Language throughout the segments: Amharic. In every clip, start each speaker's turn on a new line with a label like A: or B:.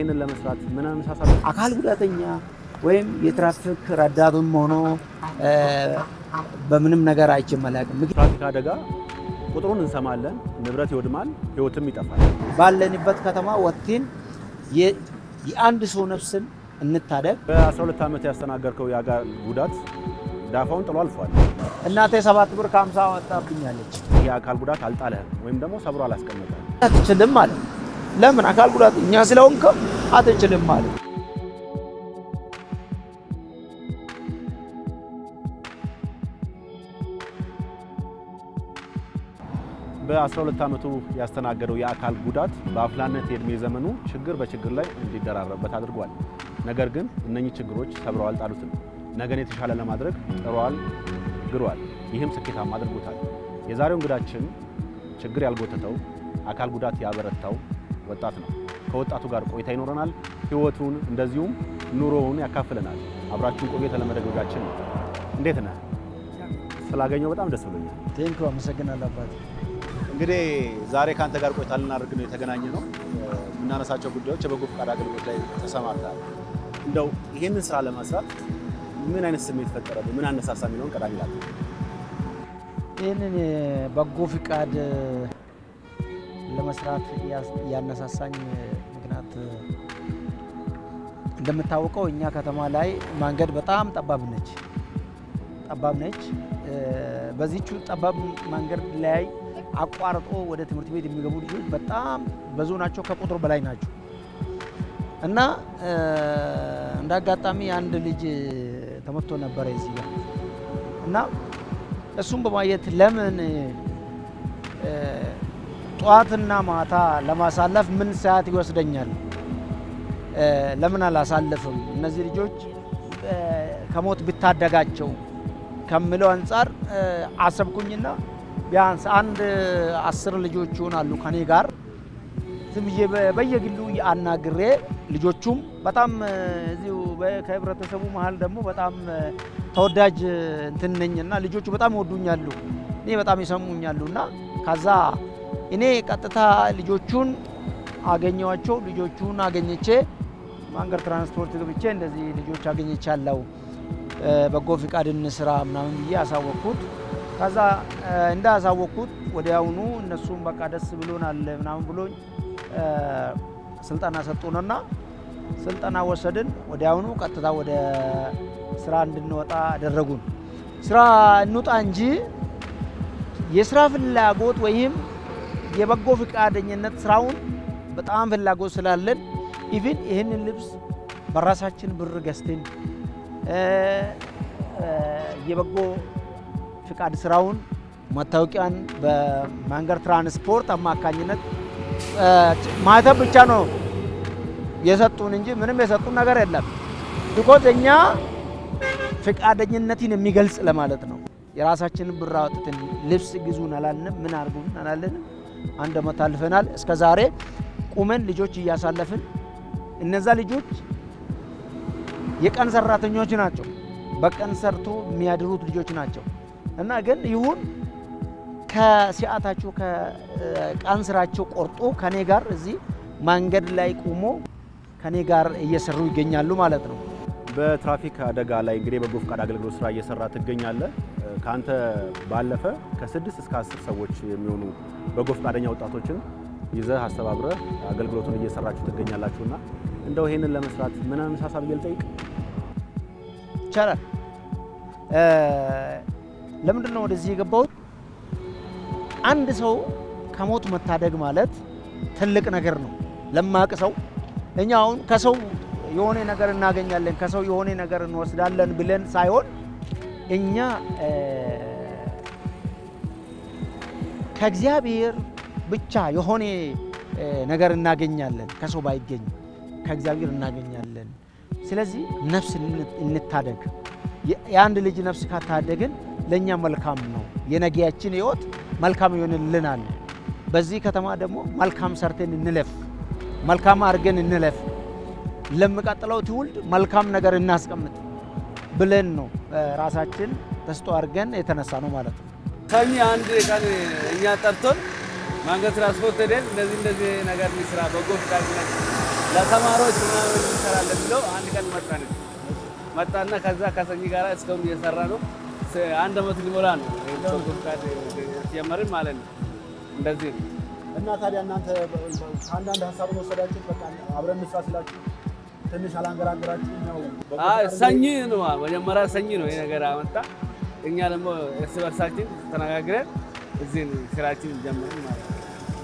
A: ይሄንን ለመስራት ምን አነሳሳል?
B: አካል ጉዳተኛ ወይም የትራፊክ ረዳቱም ሆኖ በምንም ነገር አይችመላቅም።
A: ትራፊክ አደጋ ቁጥሩን እንሰማለን፣ ንብረት ይወድማል፣ ህይወትም ይጠፋል።
B: ባለንበት ከተማ ወጥተን የአንድ ሰው ነፍስን እንታደግ።
A: በ12 ዓመት ያስተናገርከው የአካል ጉዳት ዳፋውን ጥሎ አልፏል።
B: እናቴ 7 ብር ከ50 ወጣብኛለች።
A: የአካል ጉዳት አልጣለህም ወይም ደግሞ ሰብሮ አላስቀመጠህም።
B: አትችልም ማለት ለምን አካል ጉዳተኛ ስለሆንክ አትችልም ማለት
A: በ12 ዓመቱ ያስተናገደው የአካል ጉዳት በአፍላነት የእድሜ ዘመኑ ችግር በችግር ላይ እንዲደራረበት አድርጓል። ነገር ግን እነኚህ ችግሮች ሰብረው አልጣሉትም። ነገን የተሻለ ለማድረግ ጥሯል፣ ግሯል። ይህም ስኬታማ አድርጎታል። የዛሬው እንግዳችን ችግር ያልጎተተው አካል ጉዳት ያበረታው ወጣት ነው። ከወጣቱ ጋር ቆይታ ይኖረናል። ህይወቱን እንደዚሁም ኑሮውን ያካፍለናል። አብራችሁን ቆዩ። የተለመደ ግብዣችን ነው። እንዴት ነህ? ስላገኘው በጣም ደስ ብሎኛል።
B: ቴንኪው፣ አመሰግናለሁ አባቴ።
A: እንግዲህ ዛሬ ካንተ ጋር ቆይታ ልናደርግ ነው የተገናኘ ነው። የምናነሳቸው ጉዳዮች የበጎ ፈቃድ አገልግሎት ላይ ተሰማርተሃል። እንደው ይሄንን ስራ ለመስራት ምን አይነት ስሜት ፈጠረብህ? ምን አነሳሳ የሚለውን ቀዳሚ ላድርግ።
B: ይሄንን በጎ ፈቃድ ለመስራት ያነሳሳኝ ምክንያት እንደምታውቀው እኛ ከተማ ላይ መንገድ በጣም ጠባብ ነች። በዚህቹ ጠባብ መንገድ ላይ አቋርጦ ወደ ትምህርት ቤት የሚገቡ ልጆች በጣም ብዙ ናቸው፣ ከቁጥር በላይ ናቸው። እና እንዳጋጣሚ አንድ ልጅ ተመቶ ነበር እዚህ ጋር እና እሱም በማየት ለምን ጧትና ማታ ለማሳለፍ ምን ሰዓት ይወስደኛል? ለምን አላሳለፍም? እነዚህ ልጆች ከሞት ብታደጋቸው ከምለው አንፃር አሰብኩኝና ቢያንስ አንድ 10 ልጆች ይሆናሉ ከኔ ጋር ዝም ብዬ በየግሉ አናግሬ ልጆቹም በጣም እዚሁ ከህብረተሰቡ መሃል ደግሞ በጣም ተወዳጅ እንትን ነኝና ልጆቹ በጣም ወዱኛሉ፣ እኔ በጣም ይሰሙኛሉና ከዛ እኔ ቀጥታ ልጆቹን አገኘዋቸው። ልጆቹን አገኘቼ መንገድ ትራንስፖርት ገብቼ እንደዚህ ልጆች አገኘቻለሁ በጎ ፈቃድን ስራ ምናምን ብዬ አሳወቅኩት። ከዛ እንዳሳወቅኩት ወዲያውኑ እነሱም በቃ ደስ ብሎናል ምናምን ብሎኝ ስልጠና ሰጡንና ስልጠና ወሰድን። ወዲያውኑ ቀጥታ ወደ ስራ እንድንወጣ አደረጉን። ስራ እንውጣ እንጂ የስራ ፍላጎት ወይም የበጎ ፈቃደኝነት ስራውን በጣም ፍላጎት ስላለን ኢቭን ይሄንን ልብስ በራሳችን ብር ገዝተን የበጎ ፈቃድ ስራውን መታወቂያን በመንገድ ትራንስፖርት አማካኝነት ማህተም ብቻ ነው የሰጡን እንጂ ምንም የሰጡን ነገር የለም። ቢኮዝ እኛ ፈቃደኝነትን የሚገልጽ ለማለት ነው። የራሳችንን ብር አውጥተን ልብስ ግዙን አላልንም፣ ምን አርጉን አላልንም። አንድ አመት አልፈናል። እስከ ዛሬ ቁመን ልጆች እያሳለፍን እነዛ ልጆች የቀን ሰራተኞች ናቸው፣ በቀን ሰርቶ የሚያድሩት ልጆች ናቸው። እና ግን ይሁን ከሲያታቸው ከቀን ስራቸው ቆርጦ ከኔ ጋር እዚህ መንገድ ላይ ቆሞ ከኔ ጋር እየሰሩ ይገኛሉ ማለት ነው።
A: በትራፊክ አደጋ ላይ እንግዲህ በጎ ፈቃድ አገልግሎት ስራ እየሰራ ትገኛለህ። ካንተ ባለፈ ከ6 እስከ 10 ሰዎች የሚሆኑ በጎ ፈቃደኛ ወጣቶችን ይዘህ አስተባብረህ አገልግሎቱን እየሰራችሁ ትገኛላችሁና እንደው ይሄንን ለመስራት ምን አነሳሳ ብዬ ልጠይቅ
B: ይቻላል? ለምንድን ነው ወደዚህ የገባሁት? አንድ ሰው ከሞት መታደግ ማለት ትልቅ ነገር ነው ለማቅ ሰው። እኛ አሁን ከሰው የሆነ ነገር እናገኛለን፣ ከሰው የሆነ ነገር እንወስዳለን ብለን ሳይሆን እኛ ከእግዚአብሔር ብቻ የሆነ ነገር እናገኛለን። ከሰው ባይገኝ ከእግዚአብሔር እናገኛለን። ስለዚህ ነፍስ እንታደግ። የአንድ ልጅ ነፍስ ካታደግን ለኛ መልካም ነው። የነገያችን ህይወት መልካም ይሆንልናል። በዚህ ከተማ ደግሞ መልካም ሰርተን እንለፍ፣ መልካም አድርገን እንለፍ፣ ለሚቀጥለው ትውልድ መልካም ነገር እናስቀምጥ ብለን ነው ራሳችን ተስጦ አድርገን የተነሳ ነው ማለት ነው።
C: ከኛ አንድ ቀን እኛ ጠርቶን መንገድ ትራንስፖርት ሄደን እንደዚህ ነገር እንስራ በጎ ፈቃድ ለተማሪዎች ምናምን እንሰራለን ብለው አንድ ቀን መጣና ከዛ ከሰኝ ጋር እስካሁን እየሰራ ነው። አንድ አመት ሊሞላ ነው በጎ ፍቃድ ጀመርን ማለት ነው። እንደዚህ ነው።
A: እና ታዲያ እናንተ አንዳንድ ሀሳብ ነው ወሰዳችሁ በቃ አብረን እንስራ ስላችሁ ትንሽ አላንገራግራችሁ ነው?
C: ሰኝ ነው መጀመሪያ ሰኝ ነው ይሄ ነገር አመጣ። እኛ ደግሞ እርስ በርሳችን ተነጋግረን እዚህ ስራችን ጀመርን ማለት ነው።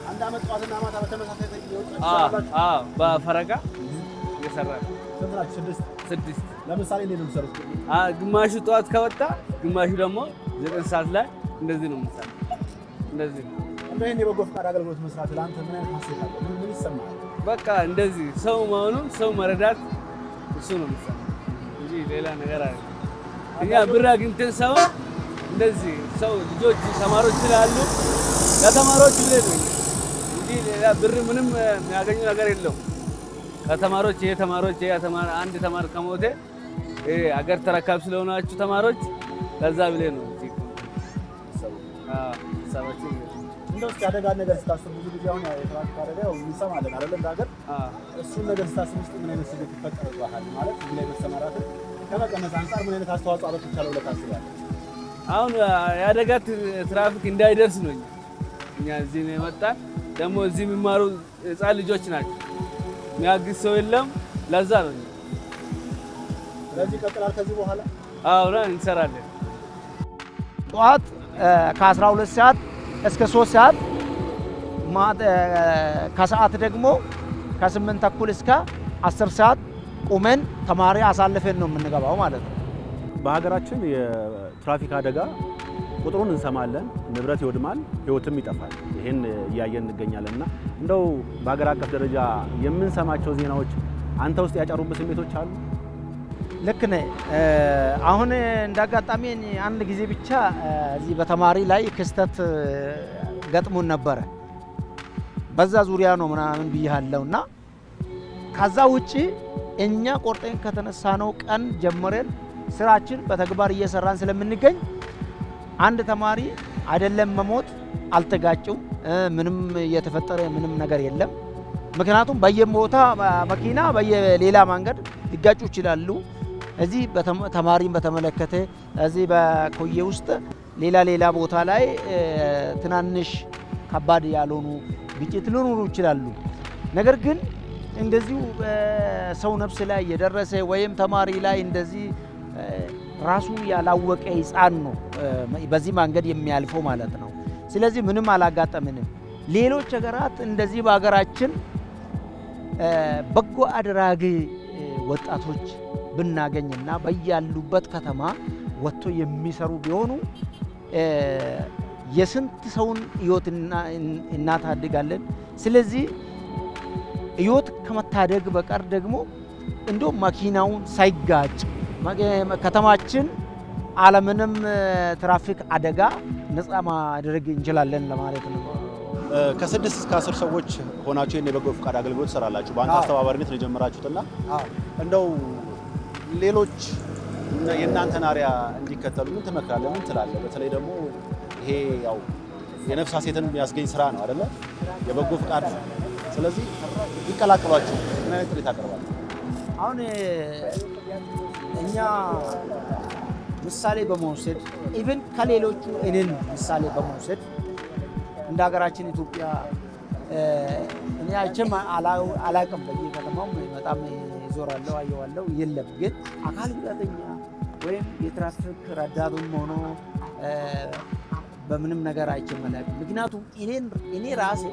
A: አንድ አመት ጧትና ማታ በተመሳሳይ ተይዞ
C: በፈረቃ እየሰራን
A: ስንት ናችሁ? ስድስት ለምሳሌ እንዴት ነው የምትሰሩት?
C: ግማሹ ጠዋት ከወጣ ግማሹ ደግሞ 9 ሰዓት ላይ እንደዚህ ነው የምንሰራው። እንደዚህ ነው።
A: እንደዚህ የበጎ ፍቃድ አገልግሎት መስራት ለአንተ ምን አይነት ሀሴት አለው? ምን ይሰማል?
C: በቃ እንደዚህ ሰው መሆኑን ሰው መረዳት እሱ ነው የምንሰራው እንጂ ሌላ ነገር አይደለም። እኛ ብር አግኝተን ሳይሆን እንደዚህ ሰው ልጆች ተማሪዎች ስላሉ ለተማሪዎች ብለን ነው እንጂ ሌላ ብር ምንም የሚያገኙ ነገር የለውም። ከተማሪዎች ተማሪዎች አንድ ተማሪ ከሞተ አገር ተረካቢ ስለሆናችሁ ተማሪዎች ለዛ ብለን ነው እዚህ ሰባችን
A: እንደው ያደጋ ነገር ስታስብ ብዙ ጊዜ አሁን የትራፊክ አደጋ እንሰማለን አይደል? እንዳገር እሱን ነገር ስታስብ ውስጥ ምን አይነት ስሜት ይፈጠርብሃል? ማለት እዚህ ላይ መሰማራትን ከመቀነስ አንፃር ምን አይነት አስተዋጽኦ አለው ይቻላል ብለህ ታስባለህ?
C: አሁን የአደጋ ትራፊክ እንዳይደርስ ነው እኛ እዚህ ነው የመጣን። ደግሞ እዚህ የሚማሩ ህፃን ልጆች ናቸው፣ የሚያግዝ ሰው የለም። ለዛ ነው
A: ስለዚህ ቀጥላል ከዚህ በኋላ
C: አሁን እንሰራለን።
B: ጠዋት ከ12 ሰዓት እስከ 3 ሰዓት ከሰዓት ደግሞ ከ8 ተኩል እስከ 10 ሰዓት ቁመን ተማሪ አሳልፈን ነው የምንገባው ማለት ነው።
A: በሀገራችን የትራፊክ አደጋ ቁጥሩን እንሰማለን፣ ንብረት ይወድማል፣ ህይወትም ይጠፋል። ይሄን እያየን እንገኛለንና እንደው በሀገር አቀፍ ደረጃ የምንሰማቸው ዜናዎች አንተ ውስጥ ያጫሩበት ስሜቶች አሉ?
B: ልክ ነህ። አሁን እንዳጋጣሚ አንድ ጊዜ ብቻ እዚህ በተማሪ ላይ ክስተት ገጥሞን ነበረ። በዛ ዙሪያ ነው ምናምን ብያለሁና ከዛ ውጪ እኛ ቆርጠን ከተነሳነው ቀን ጀምረን ስራችን በተግባር እየሰራን ስለምንገኝ አንድ ተማሪ አይደለም መሞት አልተጋጩም፣ ምንም የተፈጠረ ምንም ነገር የለም። ምክንያቱም በየቦታ መኪና በየሌላ መንገድ ሊጋጩ ይችላሉ። እዚህ ተማሪን በተመለከተ እዚህ በኮዬ ውስጥ ሌላ ቦታ ላይ ትናንሽ ከባድ ያልሆኑ ግጭት ሊኖሩ ይችላሉ። ነገር ግን እንደዚሁ ሰው ነፍስ ላይ የደረሰ ወይም ተማሪ ላይ እንደዚህ ራሱን ያላወቀ ሕፃን ነው በዚህ መንገድ የሚያልፈው ማለት ነው። ስለዚህ ምንም አላጋጠመንም። ሌሎች ሀገራት እንደዚህ በሀገራችን በጎ አድራጊ ወጣቶች ብናገኝና በያሉበት ከተማ ወጥቶ የሚሰሩ ቢሆኑ የስንት ሰውን ህይወት እናታድጋለን። ስለዚህ ህይወት ከመታደግ በቀር ደግሞ እንደው መኪናውን ሳይጋጭ ከተማችን ዓለምንም ትራፊክ አደጋ ነፃ ማድረግ እንችላለን ለማለት ነው።
A: ከ6 እስከ 10 ሰዎች ሆናችሁ የበጎ ፍቃድ አገልግሎት ሰራላችሁ። በአንተ አስተባባሪነት ነው የጀመራችሁትና እንደው ሌሎች የእናንተን አሪያ እንዲከተሉ ምን ትመክራለህ? ምን ትላለህ? በተለይ ደግሞ ይሄ ያው የነፍስ ሀሴትን የሚያስገኝ ስራ ነው አይደለ? የበጎ ፍቃድ ነው። ስለዚህ ይቀላቀሏችሁ። ምን አይነት ጥሪ ታቀርባለህ?
B: አሁን እኛ ምሳሌ በመውሰድ ኢቭን ከሌሎቹ እኔን ምሳሌ በመውሰድ እንደ ሀገራችን ኢትዮጵያ እኔ አይቼም አላውቅም። በየከተማው በጣም ዞራለሁ አየዋለሁ። የለም ግን አካል ጉዳተኛ ወይም የትራፊክ ረዳቱም ሆኖ በምንም ነገር አይቼም አላውቅም። ምክንያቱም እኔ ራሴ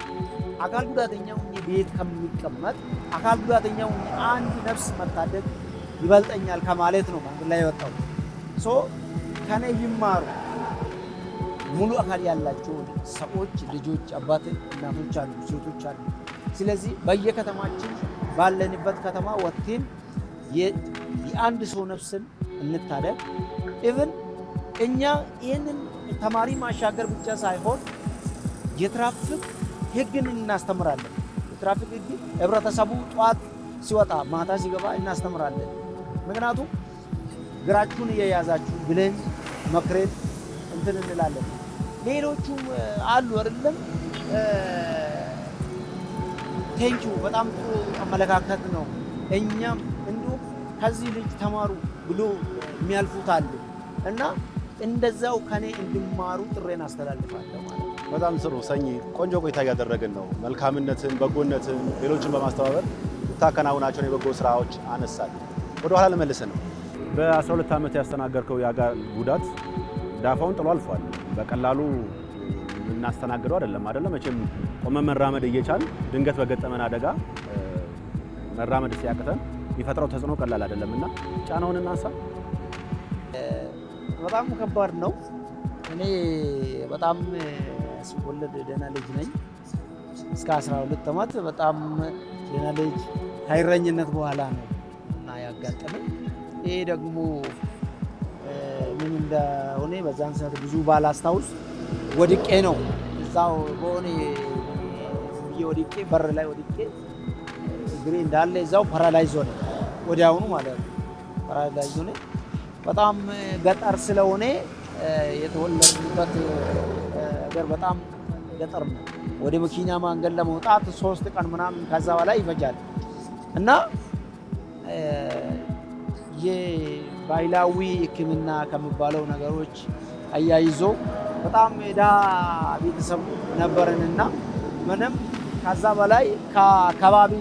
B: አካል ጉዳተኛ ሆኜ ቤት ከሚቀመጥ አካል ጉዳተኛ ሆኜ አንድ ነፍስ መታደግ ይበልጠኛል ከማለት ነው መንገድ ላይ የወጣው። ከኔ ይማሩ ሙሉ አካል ያላቸው ሰዎች ልጆች፣ አባት እናቶች አሉ፣ ሴቶች አሉ። ስለዚህ በየከተማችን ባለንበት ከተማ ወጥተን የአንድ ሰው ነፍስን እንታደግ። ኢቭን እኛ ይህንን ተማሪ ማሻገር ብቻ ሳይሆን የትራፊክ ሕግን እናስተምራለን። የትራፊክ ሕግ ህብረተሰቡ ጧት ሲወጣ ማታ ሲገባ እናስተምራለን። ምክንያቱም ግራችሁን እየያዛችሁ ብለን መክረን እንትን እንላለን። ሌሎቹም አሉ አይደለም ቴንኪው በጣም ጥሩ አመለካከት ነው። እኛም እንዲሁ ከዚህ ልጅ ተማሩ ብሎ የሚያልፉት አሉ እና እንደዛው ከኔ እንዲማሩ ጥሬን አስተላልፋለሁ ማለት ነው።
A: በጣም ጥሩ ሰኚ፣ ቆንጆ ቆይታ እያደረግን ነው። መልካምነትን፣ በጎነትን፣ ሌሎችን በማስተባበር ታከናውናቸውን የበጎ ስራዎች አነሳል። ወደ ኋላ ልመልስ ነው። በ12 ዓመት ያስተናገርከው የአካል ጉዳት ዳፋውን ጥሎ አልፏል። በቀላሉ እናስተናግደው አይደለም መቼም ቆመ መራመድ እየቻል ድንገት በገጠመን አደጋ መራመድ ሲያቅተን ይፈጥረው ተጽዕኖ ቀላል አይደለምና ጫናውን እናንሳ።
B: በጣም ከባድ ነው። እኔ በጣም ስወለድ ደህና ልጅ ነኝ። እስከ 12 ዓመት በጣም ደህና ልጅ ከእረኝነት በኋላ ነው እና ያጋጠመኝ። ይሄ ደግሞ ምን እንደሆነ በዛን ሰዓት ብዙ ባላስታውስ ወድቄ ነው እዛው በሆነ ወድቄ በር ላይ ወድቄ እግሬ እንዳለ እዛው ፓራላይዝ ሆነ ወዲያውኑ ማለት ነው። ፓራላይዝ ሆነ። በጣም ገጠር ስለሆነ የተወለድኩበት ሀገር በጣም ገጠር ነው። ወደ መኪና መንገድ ለመውጣት 3 ቀን ምናምን ከዛ በላይ ይፈጃል እና የባህላዊ ሕክምና ከሚባለው ነገሮች አያይዞ በጣም ዳ ቤተሰብ ነበርንና ምንም ከዛ በላይ ከአካባቢ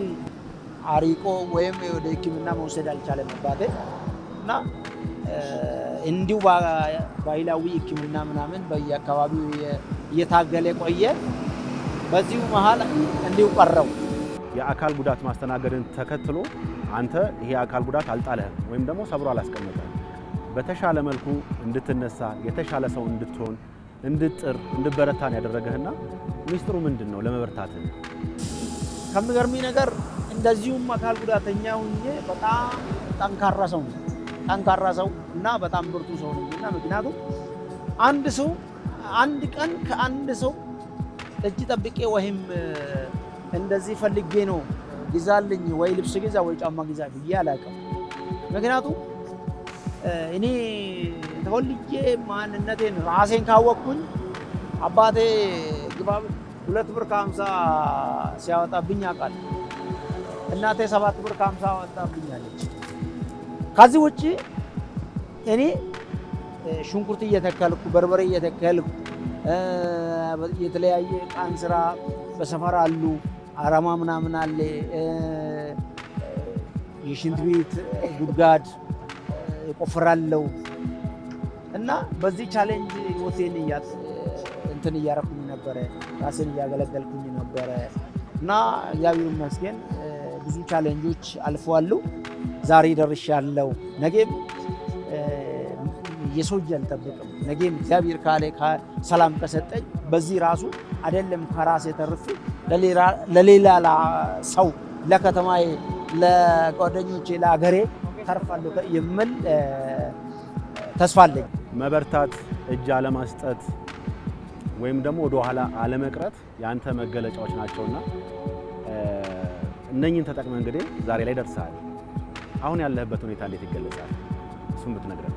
B: አሪቆ ወይም ወደ ሕክምና መውሰድ አልቻለም አባቴ እና እንዲሁ ባህላዊ ሕክምና ምናምን በየአካባቢው እየታገለ ቆየ። በዚሁ መሃል እንዲሁ ቀረው።
A: የአካል ጉዳት ማስተናገድን ተከትሎ አንተ ይሄ አካል ጉዳት አልጣለህም ወይም ደግሞ ሰብሮ አላስቀመጠህም። በተሻለ መልኩ እንድትነሳ የተሻለ ሰው እንድትሆን እንድጥር እንድበረታን ያደረገህና ሚስጥሩ ምንድነው ለመበርታት?
B: ከሚገርሚ ነገር እንደዚሁም አካል ጉዳተኛ ሆኜ በጣም ጠንካራ ሰው እና በጣም ብርቱ ሰው ነኝና ምክንያቱም አንድ ሰው አንድ ቀን ከአንድ ሰው እጅ ጠብቄ ወይም እንደዚህ ፈልጌ ነው ግዛልኝ ወይ ልብስ ግዛ ወይ ጫማ ግዛ ብዬ አላውቅም። ምክንያቱም እኔ ተወልጄ ማንነቴን ራሴን ካወቅኩኝ አባቴ ግባብ 2 ብር ከ50 ሲያወጣብኝ ያውቃል። እናቴ 7 ብር ከ50 አወጣብኛለች። ከዚህ ውጪ እኔ ሽንኩርት እየተከልኩ በርበሬ እየተከልኩ የተለያየ ቃን ስራ በሰፈር አሉ አራማ ምናምን አለ የሽንት ቤት ጉድጓድ እቆፍራለሁ እና በዚህ ቻሌንጅ ህይወቴን እንትን እያረኩኝ ነበረ፣ ራሴን እያገለገልኩኝ ነበረ እና እግዚአብሔር ይመስገን ብዙ ቻሌንጆች አልፈዋል። ዛሬ ደርሻለሁ። ነገም የሰው እጅ አልጠብቅም። ነገም እግዚአብሔር ካለ ሰላም ከሰጠኝ በዚህ ራሱ አይደለም ከራሴ ተርፌ ለሌላ ሰው ለከተማዬ ለጓደኞቼ ለአገሬ ተርፋለሁ የሚል ተስፋ አለኝ።
A: መበርታት፣ እጅ አለማስጠት ወይም ደግሞ ወደ ኋላ አለመቅረት ያንተ መገለጫዎች ናቸውና እነኚህን ተጠቅመህ እንግዲህ ዛሬ ላይ ደርሰሃል። አሁን ያለህበት ሁኔታ እንዴት ይገለጻል? እሱን ብትነግረን።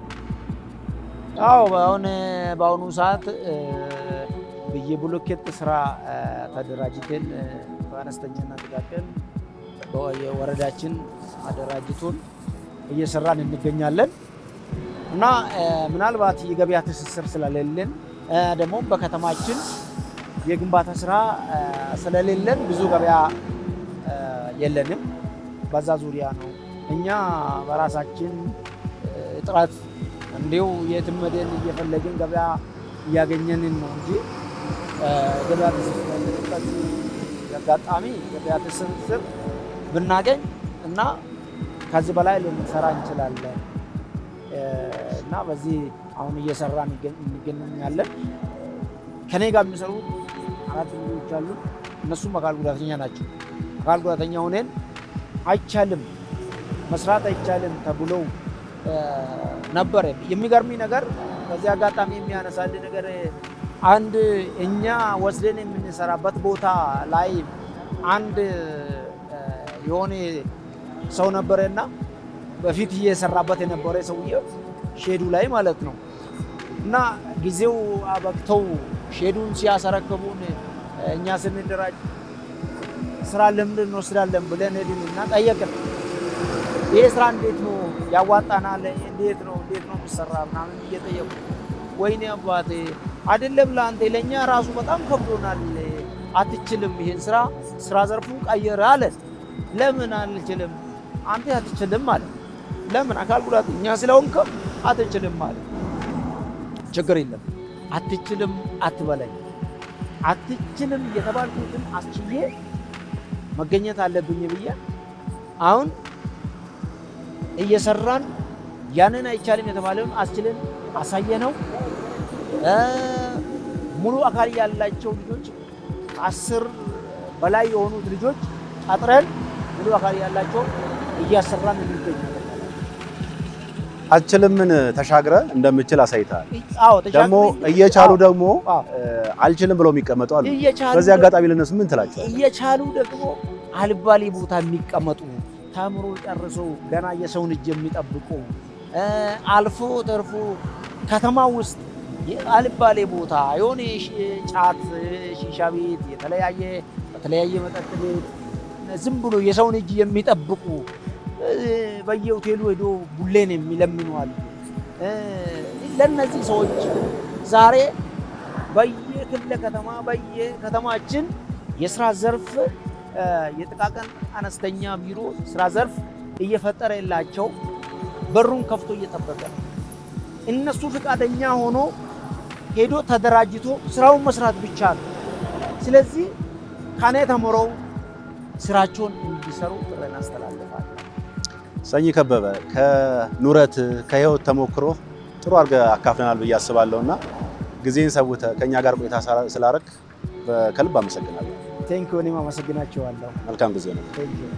B: አዎ በአሁኑ ሰዓት በየብሎኬት ስራ ተደራጅተን በአነስተኛና ጥቃቅን በወረዳችን አደራጅቶን እየሰራን እንገኛለን እና ምናልባት የገበያ ትስስር ስለሌለን ደግሞ በከተማችን የግንባታ ስራ ስለሌለን ብዙ ገበያ የለንም። በዛ ዙሪያ ነው እኛ በራሳችን ጥራት እንዲሁ የትም መደን እየፈለግን ገበያ እያገኘንን ነው እንጂ ገበያ ትስስር ያጋጣሚ ገበያ ትስስር ብናገኝ እና ከዚህ በላይ ልንሰራ እንችላለን እና በዚህ አሁን እየሰራን እንገኛለን። ከኔ ጋር የሚሰሩ 4 ልጆች አሉ። እነሱም አካል ጉዳተኛ ናቸው። አካል ጉዳተኛ ሆነን አይቻልም መስራት አይቻልም ተብሎ ነበር። የሚገርሚ ነገር በዚህ አጋጣሚ የሚያነሳልኝ ነገር አንድ እኛ ወስደን የምንሰራበት ቦታ ላይ አንድ የሆነ ሰው ነበርና በፊት እየሰራበት የነበረ ሰውዬው ሼዱ ላይ ማለት ነው እና ጊዜው አበቅተው ሼዱን ሲያሰረክቡን እኛ ስራ ልምድ እንወስዳለን ብለን ሄድንና ጠየቅን። ይሄ ስራ እንዴት ነው ያዋጣናል? እንዴት ነው የሚሰራ ምናምን እየጠየቁ ወይኔ አባቴ አይደለም ለአንተ ለኛ ራሱ በጣም ከብዶናል፣ አትችልም፣ ይሄን ስራ ዘርፉን ቀይር አለ። ለምን አልችልም? አንተ አትችልም ማለት ለምን? አካል ጉዳተኛ ስለሆንክ አትችልም ማለት ችግር የለም አትችልም አትበለኝ። አትችልም የተባልኩትን አስችዬ መገኘት አለብኝ ብዬ አሁን እየሰራን ያንን አይቻልም የተባለውን አስችልን አሳየነው። ሙሉ አካል ያላቸው ልጆች 10 በላይ የሆኑት ልጆች አጥረን ሙሉ አካል ያላቸው እያሰራን እንገኛለን።
A: አልችልምን ተሻግረ እንደምችል አሳይታል።
B: አዎ
A: ደግሞ እየቻሉ ደግሞ አልችልም ብለው የሚቀመጡ አሉ። በዚህ አጋጣሚ ለነሱ ምን ትላቸዋለህ?
B: እየቻሉ ደግሞ አልባሌ ቦታ የሚቀመጡ ተምሮ ጨርሶ ገና የሰውን እጅ የሚጠብቁ አልፎ ተርፎ ከተማ ውስጥ አልባሌ ቦታ የሆነ ጫት ሺሻ ቤት የተለያየ መጠጥ ቤት ዝም ብሎ የሰውን እጅ የሚጠብቁ በየሆቴሉ ሄዶ ቡሌን የሚለምኑ አሉ። ለነዚህ ሰዎች ዛሬ በየክልለ ከተማ በየከተማችን የስራ ዘርፍ የጥቃቅን አነስተኛ ቢሮ ስራ ዘርፍ እየፈጠረላቸው በሩን ከፍቶ እየጠበቀ ነው። እነሱ ፍቃደኛ ሆኖ ሄዶ ተደራጅቶ ስራውን መስራት ብቻ ነው። ስለዚህ ካኔ ተምረው ስራቸውን እንዲሰሩ ጥረን አስተላልፋለሁ።
A: ሰኚ ከበበ ከኑረት ከህይወት ተሞክሮ ጥሩ አድርገህ አካፍለናል ብዬ አስባለሁና ጊዜን ሰውተህ ከኛ ጋር ቆይታ ስላደረክ ከልብ አመሰግናለሁ።
B: ቴንክ ዩ። እኔም አመሰግናቸዋለሁ።
A: መልካም ጊዜ ነው።
B: ቴንክ ዩ።